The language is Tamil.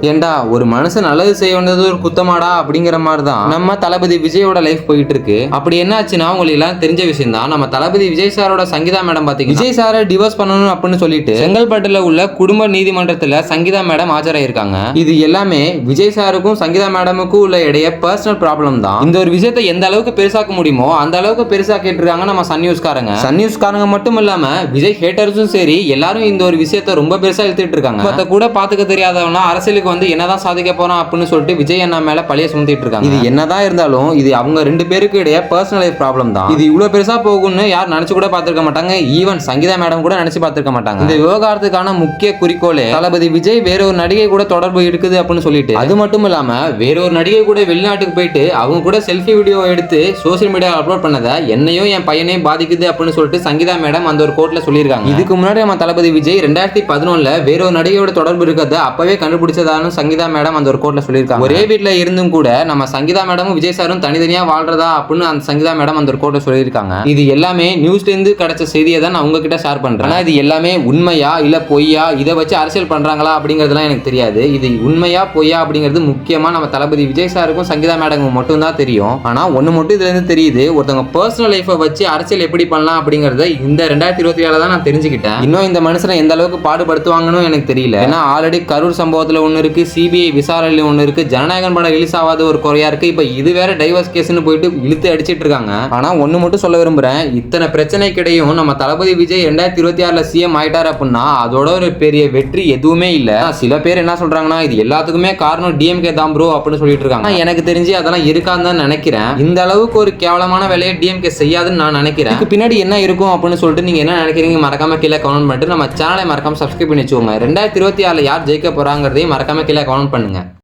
ஏண்டா ஒரு மனுஷன் நல்லது செய்ய வேண்டியது ஒரு குத்தமாடா அப்படிங்கிற மாதிரி தான் நம்ம தளபதி விஜயோட லைஃப் போயிட்டு இருக்கு. அப்படி என்ன ஆச்சுன்னா உங்களுக்கு எல்லாம் தெரிஞ்ச விஷயம் தான். நம்ம தளபதி விஜய் சாரோட சங்கீதா மேடம் பாத்தீங்கன்னா விஜய் சாரை டிவோர்ஸ் பண்ணணும் அப்படின்னு சொல்லிட்டு செங்கல்பட்டுல உள்ள குடும்ப நீதிமன்றத்துல சங்கீதா மேடம் ஆஜராயிருக்காங்க. இது எல்லாமே விஜய் சாருக்கும் சங்கீதா மேடமுக்கும் உள்ள இடையே பர்சனல் ப்ராப்ளம் தான். இந்த ஒரு விஷயத்தை எந்த அளவுக்கு பெருசாக்க முடியுமோ அந்த அளவுக்கு பெருசாக்கிட்டு இருக்காங்க நம்ம சன் நியூஸ்காரங்க மட்டும் இல்லாம விஜய் ஹேட்டர்ஸும் சரி எல்லாரும் இந்த ஒரு விஷயத்தை ரொம்ப பெருசா இழுத்துட்டு இருக்காங்க. கூட பாத்துக்க தெரியாதவனா அரசியலுக்கு வந்து என்னதான் சாதிக்க போறான் அப்படின்னு சொல்லிட்டு விஜய் அண்ணா மேல பழிய சுமத்திட்டு இருக்காங்க. இது என்னதான் இருந்தாலும் இது அவங்க ரெண்டு பேருக்கு இடையே பர்சனல் லைஃப் ப்ராப்ளம் தான். இது இவ்வளவு பெருசா போகும்னு யார் நினைச்சு கூட பார்த்திருக்க மாட்டாங்க. ஈவன் சங்கீதா மேடம் கூட நினைச்சு பார்த்திருக்க மாட்டாங்க. இந்த விவகாரத்துக்கான முக்கிய குறிக்கோளே தளபதி விஜய் வேற ஒரு நடிகை கூட தொடர்பு இருக்குது அப்படின்னு சொல்லிட்டு, அது மட்டும் இல்லாம வேற ஒரு நடிகை கூட வெளிநாட்டுக்கு போயிட்டு அவங்க கூட செல்ஃபி வீடியோ எடுத்து சோசியல் மீடியா அப்லோட் பண்ணதை என்னையும் என் பையனையும் பாதிக்குது அப்படின்னு சொல்லிட்டு சங்கீதா மேடம் அந்த ஒரு கோர்ட்ல சொல்லியிருக்காங்க. இதுக்கு முன்னாடி நம்ம தளபதி விஜய் 2011 வேற ஒரு நடிகையோட தொடர்பு இருக்கிறத அப்பவே கண்டுபிடிச்சதான சங்கீதா மேடம் அந்த ஒரு கோர்ட்ல சொல்லியிருக்காங்க. ஒரே வீட்ல இருந்தும் கூட நம்ம சங்கீதா மேடமும் விஜய் சாரும் தனித்தனியா வாழ்றதா அப்படின்னு அந்த சங்கீதா மேடம் அந்த ஒரு கோர்ட்ல சொல்லியிருக்காங்க. இது எல்லாமே நியூஸ்ல இருந்து கிடைச்ச செய்தியை தான் நான் உங்ககிட்ட ஷேர் பண்றேன். ஆனா இது எல்லாமே உண்மையா இல்ல பொய்யா, இதை வச்சு அரசியல் பண்றாங்களா அப்படிங்கறதுலாம் எனக்கு தெரியாது. இது உண்மையா பொய்யா அப்படிங்கிறது முக்கியமா நம்ம தளபதி விஜய் சாருக்கும் சங்கீதா மேடமும் மட்டும் தான் தெரியும். ஆனா ஒண்ணு மட்டும் இதுல இருந்து தெரியுது, ஒருத்தவங்க பர்சனல் லைஃபை வச்சு அரசியல் எப்படி பண்ணலாம் அப்படிங்கறத இந்த 2027 தான் நான் தெரிஞ்சுக்கிட்டேன். இன்னும் இந்த மனுஷனை எந்த அளவுக்கு பாடுபடுத்துவாங்கன்னு எனக்கு தெரியல. ஏன்னா ஆல்ரெடி கரூர் சம்பவத்துல ஒண்ணு இருக்கு, சிபிஐ விசாரணையில ஒண்ணு இருக்கு, ஜனநாயகன் படம் ரிலீஸ் ஆகாத ஒரு குறையா இருக்கு. இப்ப இது வேற டைவர்ஸ் கேஸ்னு போயிட்டு இழுத்து அடிச்சிட்டு இருக்காங்க. ஆனா ஒண்ணு மட்டும் சொல்ல விரும்புறேன், இத்தனை பிரச்சனைக்கிடையும் நம்ம தளபதி விஜய் 2026 சிஎம் ஆயிட்டார் அப்படின்னா அதோட ஒரு பெரிய வெற்றி எதுவுமே இல்ல. சில பேர் என்ன சொல்றாங்கன்னா இது எல்லாத்துக்குமே காரணம் டிஎம்கே தான் ப்ரோ அப்படின்னு சொல்லிட்டு இருக்காங்க. எனக்கு தெரிஞ்சு அதெல்லாம் இருக்கான்னு தான் நினைக்கிறேன். இந்த அளவுக்கு ஒரு கேவலமான வேலையை டிஎம்கே செய்யாதுன்னு நான் நினைக்கிறேன். இதுக்கு பின்னாடி என்ன இருக்கும் அப்படின்னு சொல்லிட்டு நீங்க என்ன நினைக்கிறீங்க மறக்காம கீழே கமெண்ட் பண்ணிட்டு நம்ம சேனலை மறக்காம சப்ஸ்கிரைப் பண்ணி வச்சுக்கோங்க. 2026 யார் ஜெயிக்க போறாங்கிறதையும் மறக்காம கீழே கமெண்ட் பண்ணுங்க.